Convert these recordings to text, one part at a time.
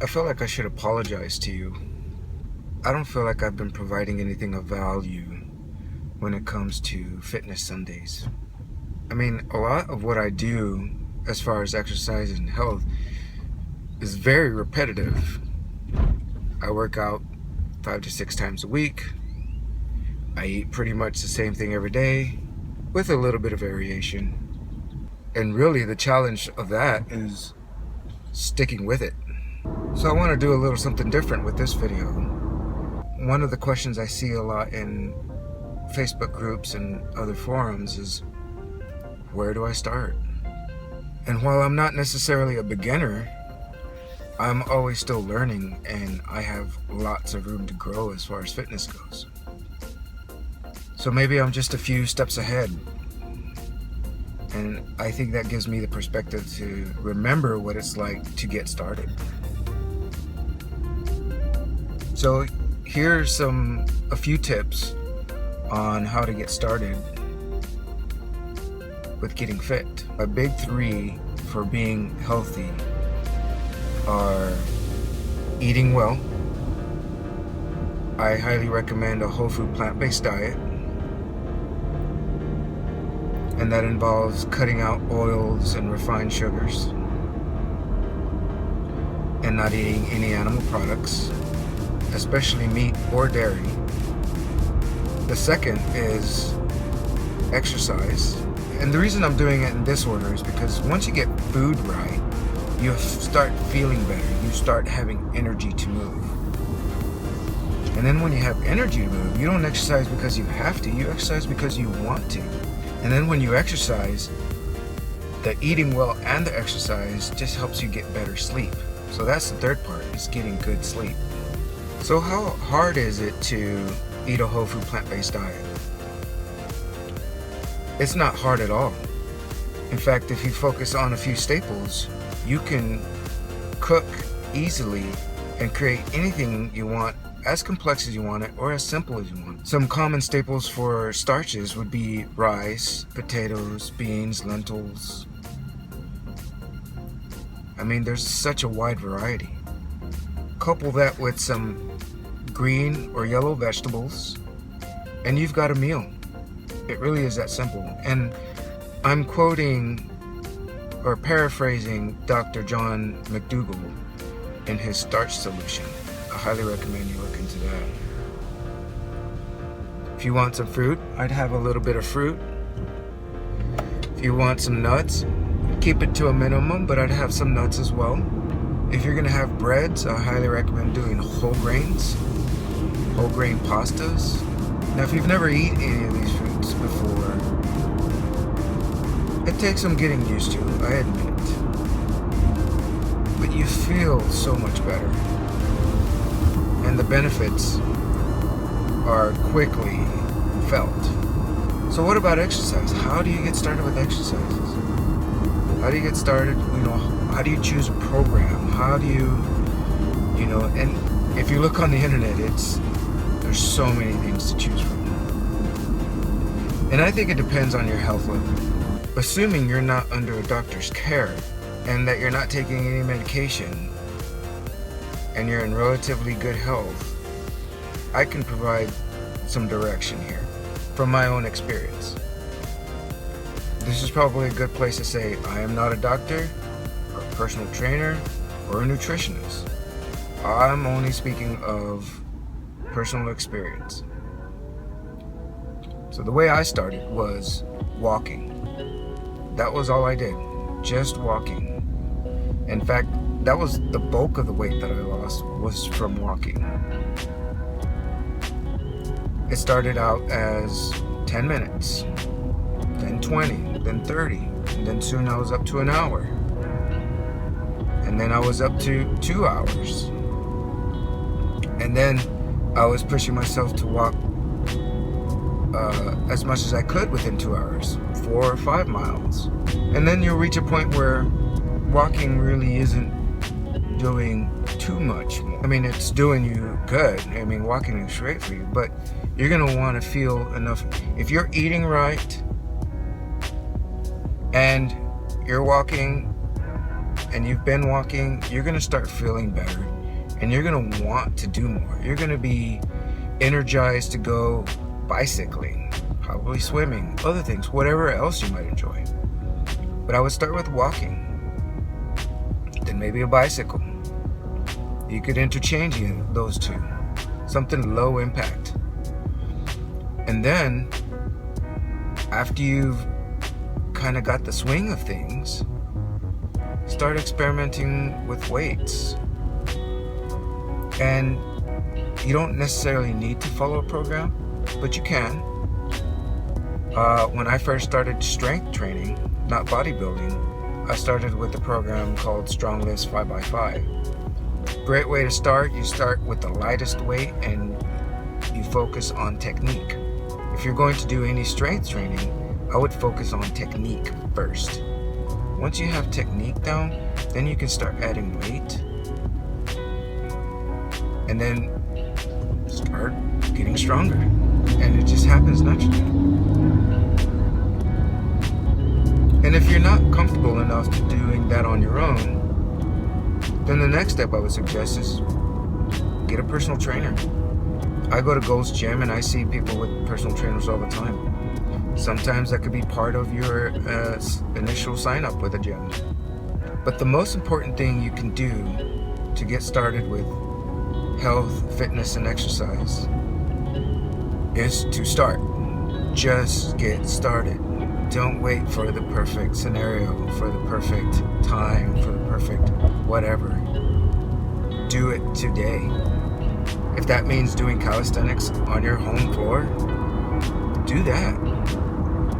I feel like I should apologize to you. I don't feel like I've been providing anything of value when it comes to Fitness Sundays. I mean, a lot of what I do as far as exercise and health is very repetitive. I work out 5 to 6 times a week. I eat pretty much the same thing every day with a little bit of variation. And really the challenge of that is sticking with it. So I want to do a little something different with this video. One of the questions I see a lot in Facebook groups and other forums is, where do I start? And while I'm not necessarily a beginner, I'm always still learning, and I have lots of room to grow as far as fitness goes. So maybe I'm just a few steps ahead. And I think that gives me the perspective to remember what it's like to get started. So here's a few tips on how to get started with getting fit. My big 3 for being healthy are eating well. I highly recommend a whole food plant-based diet. And that involves cutting out oils and refined sugars and not eating any animal products, especially meat or dairy. The second is exercise. And the reason I'm doing it in this order is because once you get food right, you start feeling better. You start having energy to move. And then when you have energy to move, you don't exercise because you have to. You exercise because you want to. And then when you exercise, the eating well and the exercise just helps you get better sleep. So that's the third part, is getting good sleep. So how hard is it to eat a whole food plant-based diet? It's not hard at all. In fact, if you focus on a few staples, you can cook easily and create anything you want, as complex as you want it or as simple as you want. Some common staples for starches would be rice, potatoes, beans, lentils. I mean, there's such a wide variety. Couple that with some green or yellow vegetables, and you've got a meal. It really is that simple. And I'm quoting or paraphrasing Dr. John McDougall in his starch solution. I highly recommend you look into that. If you want some fruit, I'd have a little bit of fruit. If you want some nuts, keep it to a minimum, but I'd have some nuts as well. If you're gonna have breads, I highly recommend doing whole grains, whole grain pastas. Now, if you've never eaten any of these foods before, it takes some getting used to, I admit. But you feel so much better. And the benefits are quickly felt. So what about exercise? How do you get started with exercises? How do you get started? How do you choose a program? How do you, and if you look on the internet, there's so many things to choose from. And I think it depends on your health level. Assuming you're not under a doctor's care and that you're not taking any medication and you're in relatively good health, I can provide some direction here from my own experience. This is probably a good place to say I am not a doctor or a personal trainer or a nutritionist. I'm only speaking of personal experience. So the way I started was walking. That was all I did, just walking. In fact, that was the bulk of the weight that I lost was from walking. It started out as 10 minutes, then 20, then 30, and then soon I was up to an hour. And then I was up to 2 hours. And then I was pushing myself to walk as much as I could within 2 hours, 4 or 5 miles. And then you'll reach a point where walking really isn't doing too much more. I mean, it's doing you good. I mean, walking is great for you, but you're gonna want to feel enough. If you're eating right and you're walking and you've been walking, you're going to start feeling better, and you're going to want to do more. You're going to be energized to go bicycling, probably swimming, other things, whatever else you might enjoy. But I would start with walking, then maybe a bicycle. You could interchange those two, something low impact. And then after you've kind of got the swing of things, start experimenting with weights. And you don't necessarily need to follow a program, but you can. When I first started strength training, not bodybuilding, I started with a program called StrongLifts 5x5. Great way to start. You start with the lightest weight and you focus on technique. If you're going to do any strength training, I would focus on technique first. Once you have technique down, then you can start adding weight, and then start getting stronger, and it just happens naturally. And if you're not comfortable enough to doing that on your own, then the next step I would suggest is get a personal trainer. I go to Gold's Gym and I see people with personal trainers all the time. Sometimes that could be part of your initial sign up with a gym. But the most important thing you can do to get started with health, fitness, and exercise is to start. Just get started. Don't wait for the perfect scenario, for the perfect time, for the perfect whatever. Do it today. If that means doing calisthenics on your home floor, do that.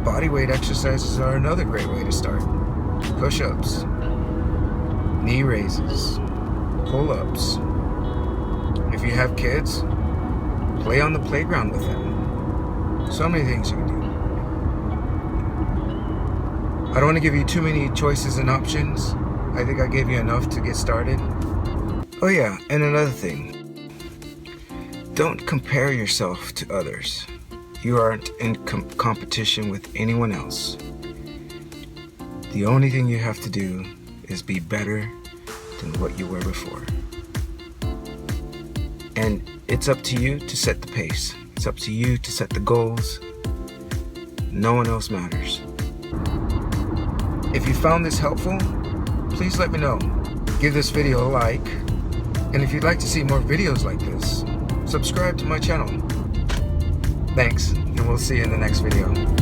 Bodyweight exercises are another great way to start. Push-ups, knee raises, pull-ups. If you have kids, play on the playground with them. So many things you can do. I don't want to give you too many choices and options. I think I gave you enough to get started. Oh yeah, and another thing. Don't compare yourself to others. You aren't in competition with anyone else. The only thing you have to do is be better than what you were before. And it's up to you to set the pace. It's up to you to set the goals. No one else matters. If you found this helpful, please let me know. Give this video a like. And if you'd like to see more videos like this, subscribe to my channel. Thanks, and we'll see you in the next video.